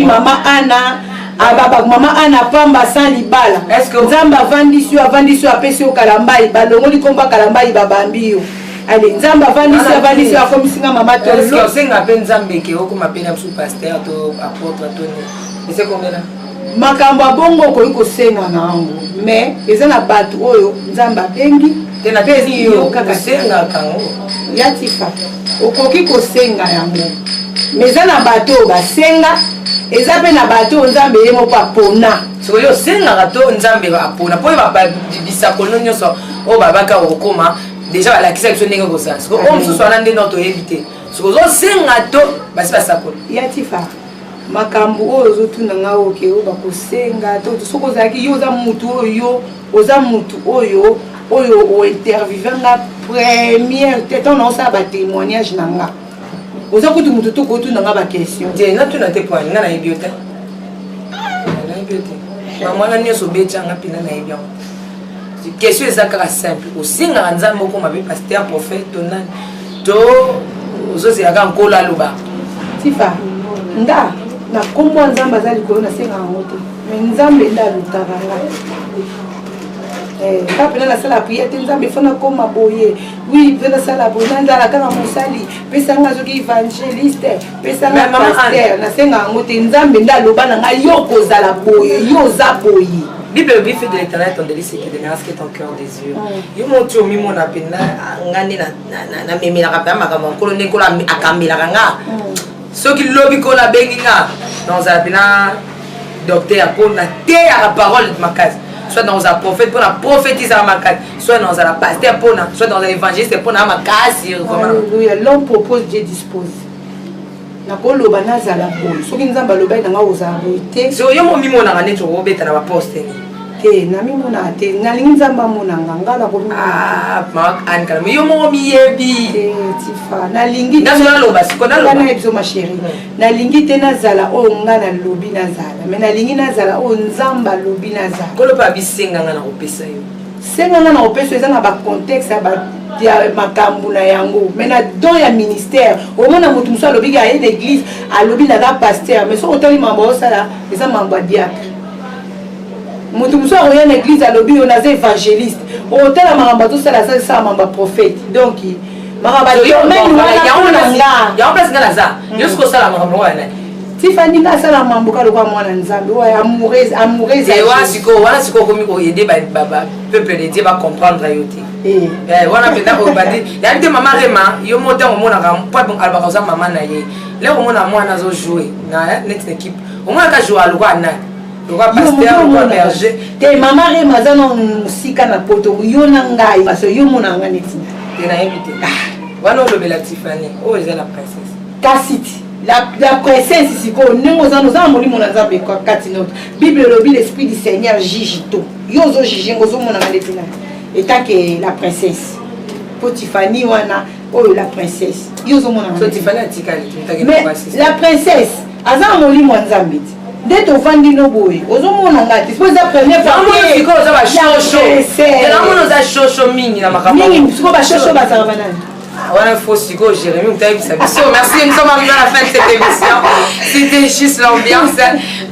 Maman Anna maman Anna pamba sans libala est-ce que nzamba avandisi apesi o kalambai balongoli komba kalambai babambi yo allez nzamba avandisi akomisinga mama to est-ce que senga pe nzambe ke okoma pe na pasteur to apôtre to ni c'est combien là makambo abongo ko ikosenga nango mais eza na bato oyo nzamba bengi tena pesi yo kaka senga kango yatifa okoki kosenga yango mais eza na bato basenga eza pe na bato nzambe ye moko apona soki yo osengaka to nzambe apona mpo bisakolo nyonso oyo babaka okokoma deja balakisa biso ndenge kosala soki oyo mosusu wana nde nao toyebi te soki ozosenga to basi basakolo yatifa makambo oyo ozotunanga oke oyo bakosenga to soki ozalaki yo oza mutu oyo oza mutu oyo ointervivanga première te ntango naosala batémoignage na nga oza kutu mutu tokotuna ba question je na tuna te point nga na yebiota na yebiota mama na nyoso betanga pina na yebia question eza kaka simple osinga nzambe ko mabe pasteur prophète tonani to ozozi aka nkola loba tifa nda na kombo nzambe azali ko na senga ngote mais nzambe nda lutaka nga kapena na sala prière te nzambe fona koma boye oui pena sala boye nzala kana mosali pesa nga zoki évangéliste pesa nga pasteur na senga ngote nzambe nda loba na nga yo kozala boye yo za boye Bible fait de l'éternel ton délice et qui demeure ce que ton cœur désire. Yo monti o mimo na pena ngani na memela ka ma ka mokolo ne kola akambela nga. Soki lobi kola bengi nga dans un pena docteur pour na te la parole de ma case. Soit dans un prophète pour la prophétiser à ma case, soit dans un pasteur pour na, soit dans un évangéliste pour na ma case. Alléluia, l'homme propose, Dieu dispose. Na kolo banaza la boy. Soki nzamba loba na nga ozaboite. So yo mo mimo na ngane to obeta na ba poste ni. Te na mimo na te na linzamba mo na ngala ko. Ah, ma an kala yo mo mi yebi. Te tifa na lingi. Na so na loba siko na loba. Na ebiso ma chérie. Na lingi te na zala o ngana lobi na zala. Mais na lingi na zala o nzamba lobi na zala. Kolo pa bisenga ngana opesa yo. Senga ngana opesa eza na ba contexte ba ya makambu na yango mais na don ya ministère au mona mutu muso alobi ya l'église alobi na pasteur mais so otali mambo osala eza mambo diacre moto mosusu akoya na église alobi yo naza évangéliste otala makambo atosala asalisala makambo prophète donc makambo domaine wana yango place nga naza yo soki osala makambo wana tifani nga asala mambo kalokwa mwana nzambe oyo amoureuse wana sikoyo okomi koyede bapeuple de dieu bacomprendre yo te wana mpenza obandi yani te mama rema yo mo ntango omonaka po alobaka oza mama na ye lero omona mwana azojoue na neti na équipe omonaka joue alokwa nani lokwa pasteur lokwa berger te mama rema aza na mosika na poto yo na ngai parce yo monanga neti te nayebi te wana olobela tifani oyo eza la princesse kasi ti la princesse sikoyo ndenge oza na molimo na nzambe kati note bible elobi l'esprit du seigneur juge to yo ozojuge ngo ozomonanga neti nani etant que la princesse po tifani wana oyo la princesse yo ozomonanga mais la princesse aza na molimo ya nzambe ti nde tovandi no boye ozomonanga te po eza première fois oza bashosho mingi na makambo mingi sikoyo bashosho bazala banani voilà, faut siko Jérémy, on t'a vu ça. Merci, nous sommes arrivés à la fin de cette émission. C'était juste l'ambiance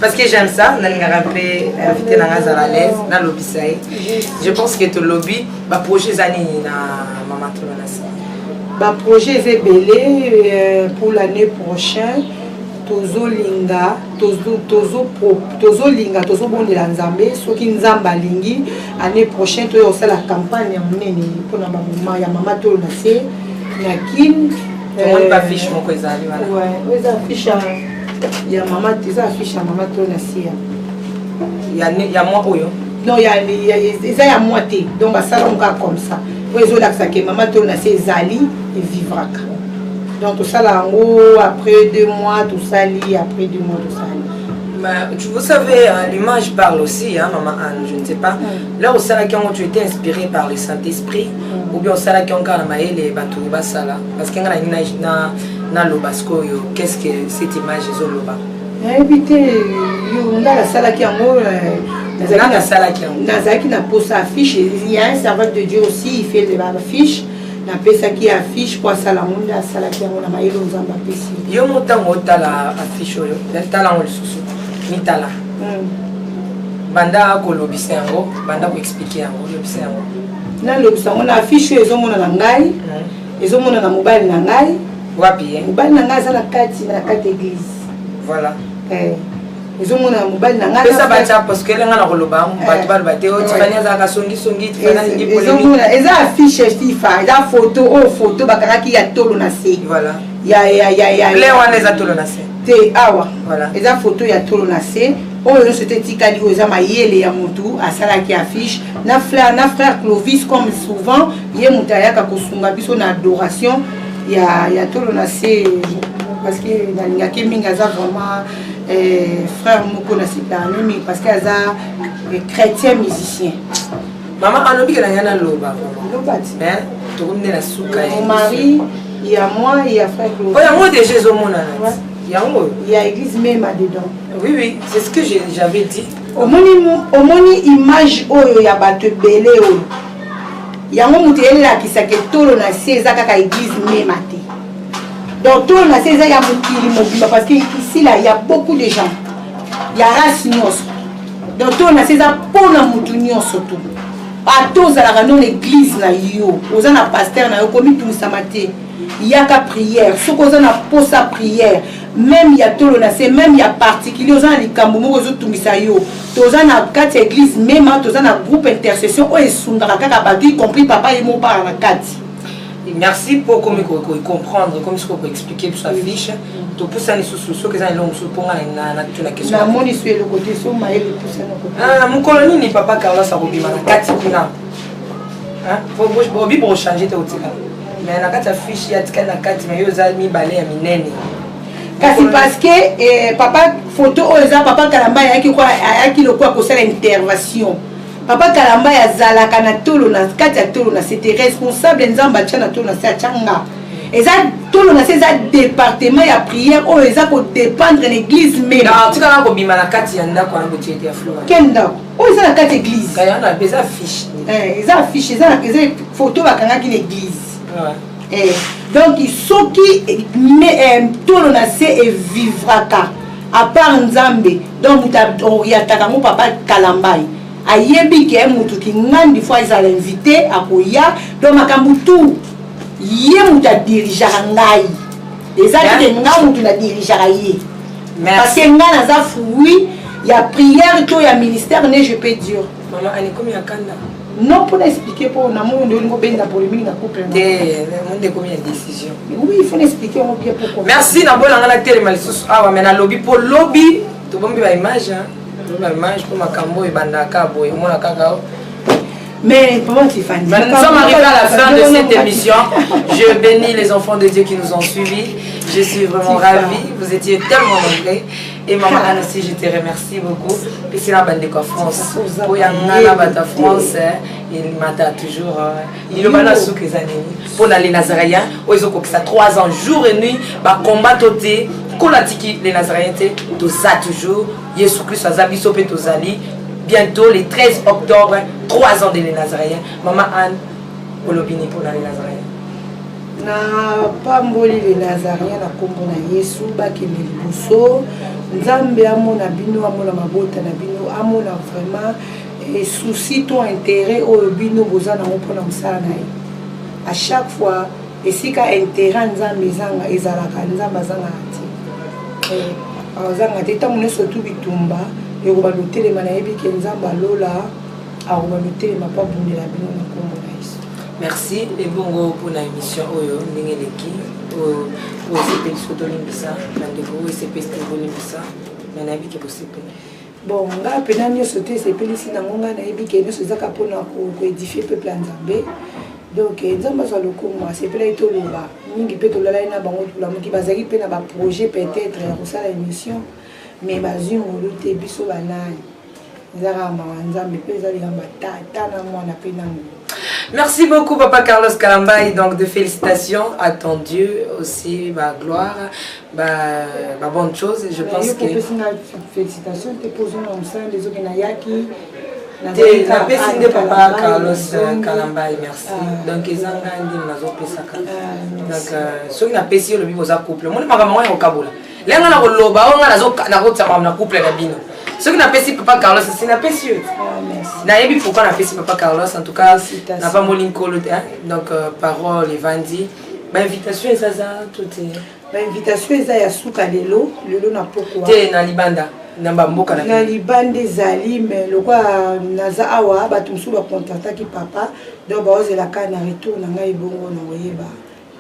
parce que j'aime ça. On a invité à l'aise, dans le lobby. Je pense que le lobby, le projet Zani na maman Tolonasi. Le projet est belé pour l'année prochaine. Tozolinga, tozobondela nzambe soki nzamba lingi année prochaine toyosa la campagne monene pona ba mama ya mama Tolonasi na kin on pas fiche mon ezali voilà ouais eza fiche ya mama eza fiche ya mama Tolonasi ya moi oyo non eza ya moi te donc basala nga comme ça oyo ezolakisa ke mama Tolonasi ezali et vivraka. Donc tout ça là, après 2 mois, tout ça lit, après 2 mois, tout ça lit. Vous savez, l'image parle aussi, hein, maman Anne, je ne sais pas. Là, au Salaki, tu étais inspiré par le Saint-Esprit, ou bien au Salaki, on a les bateaux, parce qu'il y a l'obasco, qu'est-ce que cette image est loba? Évitez, on a la Salaki en haut. Nazaki n'a pas sa fiche, il y a un serveur de Dieu aussi, il fait des affiches. Na pesa ki affiche kwa sala munda sala ki ngona mailo nzamba pesi yo motango tala affiche oyo tala ngol susu ni tala banda ko lobisa yango banda ko expliquer yango lobisa yango na lobisa ngona affiche ezo mona na ngai ezo mona na mobile na ngai wapi mobile na ngai za na kati église voilà ezo mona mobile na ngai pesa bacha parce que lenga na koloba bato ba bate o tifanya za ka songi tifanya ni polémique ezo mona eza affiche tifa eza photo bakaraki ya Tolonasi voilà ya le wana eza Tolonasi te awa voilà eza photo ya Tolonasi oyo no c'était tikali oyo eza mayele ya mutu asalaki affiche na frère Clovis comme souvent ye mutu ayaka kosunga biso na adoration ya Tolonasi parce que nalingaki mingi aza vraiment frère moko na sipami parce que aza chrétien musicien. Maman alobi que na loba hein to comme na suka mon mari il y a moi il y a frère Clovis. Oh ya moi déjà zomona il y a église même dedans. Oui c'est ce que j'avais dit. Omoni image oyo ya bato belé oyo yango mutu elakisa ke Tolonasi eza kaka église même ate. Donc Tolonasi eza ya mokili mobimba parce que ici là il y a beaucoup de gens. Il y a race nyonso. Donc Tolonasi eza pona mutu nyonso to. Atozalaka non église na yo. Oza na pasteur na yo komi tumisama te. Il y a qu'à prière. Ce qu'on a posé à prière. Même il y a Tolonasi, même il y a particulier. Oza na likambo moko zo tumisa yo. Toza na kati église même toza na groupe intercession o esundaka kaka bato y compris papa et mon père na kati. Merci pour comprendre, comme ce qu'on peut expliquer pour sa fiche. Tu peux ça les sous que ça est long sous pour la question. La moni sur le côté sur ma elle pousse le côté. Ah mon colonie ni papa Carlos Arobima na kati kuna. Hein? Pour changer tes outils. Mais na kati fiche ya tika na kati mais yo za mi balé ya minene. Kasi parce que papa photo oza papa Kalamba yaki kwa yaki lokwa ko sala intervention. Papa Kalamba ya zalaka na Tolonasi kati ya Tolonasi c'était responsable nzamba tcha na Tolonasi achanga. Eza Tolonasi eza département ya prière o eza ko dépendre l'église même. Na tika na ko bima na kati ya ndako na botiete ya flora. Kenda o eza na kati église. Kaya na beza fiche. Eza affiche eza photo bakanga ki l'église. Ouais. Donc soki Tolonasi et vivraka à part Nzambe donc yataka mo papa Kalamba ayebi ke mutu ki ngandi fois ezala invité akoya donc makambo tout ye mutu adirigeaka ngai eza te nga mutu nadirigeaka ye parce que nga naza fruit ya prière to ya ministère ne je peux dire maman ani komi akanda non pour expliquer pour na monde ngo benda polémique na couple monde komi ya décision oui il faut expliquer on bien pourquoi merci na bona ngana tele malisusu awa mais na lobby pour lobby to bombi ba image ba image pour makambo ebandaka boye mona kaka. Mais comment Tiffany? Nous sommes arrivés à la fin de cette émission. Je bénis les enfants de Dieu qui nous ont suivis. Je suis vraiment ravie. Vous étiez tellement nombreux. Et maman Anne aussi, je te remercie beaucoup. Et c'est la bande de France. Pour Yangana Bata France, il m'a toujours. Il m'a dit que les années. Pour les Nazaréens, ils ont ça 3 ans, jour et nuit. Combat toté. Kolatiki les Nazaréens, tout ça toujours. Jésus Christ a zabi sopé tous ali. Bientôt, le 13 octobre, 3 ans de les Nazaréens. Maman Anne, Olobini pour les Nazaréens. Na pamboli les Nazaréens, na kombo na Yesu, bakende liboso. Nzambe amona bino, amona mabota na bino, amona vraiment et souci ton intérêt au bino boza na mpo na mosala na ye. À chaque fois, esika intérêt nzambe ezanga ezalaka nzambe azanga ati. Azanga te tamu surtout bitumba. Et on va le téléman à Ebi Kenzamba Lola, on va le téléman pas pour la bino na kombo na Yesu. Merci et bongo pour l'émission oyo ningeleki au CP Sotolimbisa, mandeko CP Stolimbisa, mais na Ebi ke possible. Bon, nga pena nyo sauter CP ici na ngonga na Ebi ke nyo sezaka pona ko édifier peuple nzambe. Donc nzamba za lokoma CP la ito loba. Mingi pe to lala ina bango tula muki bazaki pe na ba projet peut-être pour ça l'émission. Mais bazui ngoluté biso banani nzaka mawanzambe peza ligamba tata na mwana pe nango. Merci beaucoup Papa Carlos Kalambaye, donc de félicitations à ton Dieu aussi, bah gloire, bah bonne chose. Je pense que félicitations te posons comme ça les autres nayaki. La personne de Papa Carlos Kalambaye, merci. Donc ils ont gagné nazo pesaka. Donc ceux qui n'a pas essayé le bibo za couple. Moi maman au Kabola. Les gens na loba, on a na route na couple na bino. Ceux qui n'a pas essayé Papa Carlos, c'est n'a pas essayé. Na yebi pourquoi n'a pas essayé Papa Carlos, en tout cas n'a pas molinko donc parole et vandi. Ba invitation ça tout est. Ba invitation eza ya suka lelo na pourquoi. Te na libanda. Na libande zali mais lokwa naza awa batu musu ba contactaki papa donc ba ozela kana retour na ngai bongo na oyeba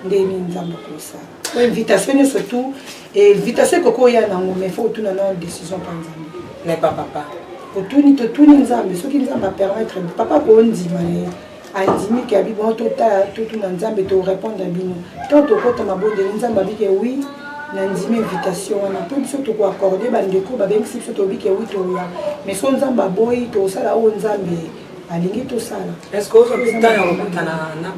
ndeni nzambo kosa. Invitation surtout et invitation koko ya na ngome faut tout na décision par nzambe. Mais pas papa. Pour tout ni nzambe ce qui nzamba permettre papa ko ndima ne andimi ki abi bon tout na nzambe to répondre à bino. Tant to kota mabonde nzamba bi ke oui. Nandimi invitation on a peu surtout ko accorder bandeko ba bengi surtout bi ke oui to ya mais son nzamba boy to sala o nzambe alingi to sala. Est-ce que vous avez temps na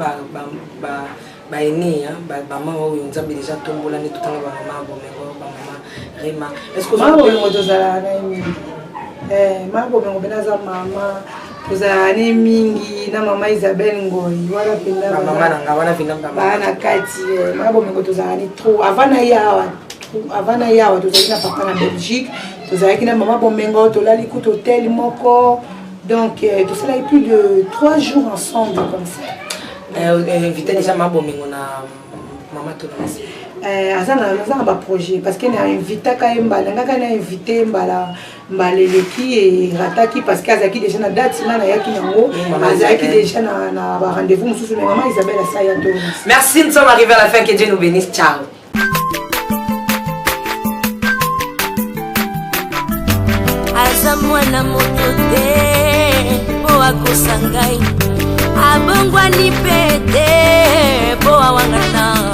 ba ene ba maman oyo nzambe déjà tombola ne tout temps ba maman bomengo ba maman Rema. Est-ce que maman bomengo to sala na mingi maman bomengo benaza mama to sala ne mingi na mama Isabelle Ngoyi wala penda mama nanga wana vinda bana kati maman bomengo to sala ni trop avant na yawa to sala na papa na Belgique to sala ki na maman bomengo to lali ku hôtel moko donc to sala plus de 3 jours ensemble comme ça. Invité déjà ma bomingo na maman Tonasi. Azana ba projet parce que na invité ka mbala ngaka na invité mbala mbaleleki et rataki parce que azaki déjà na date na yaki nango azaki déjà na ba rendez-vous mususu mais maman Isabelle Asaya to. Merci, nous sommes arrivés à la fin, que Dieu nous bénisse. Ciao. Azamwana motote po akosangai abongwani pete po awangana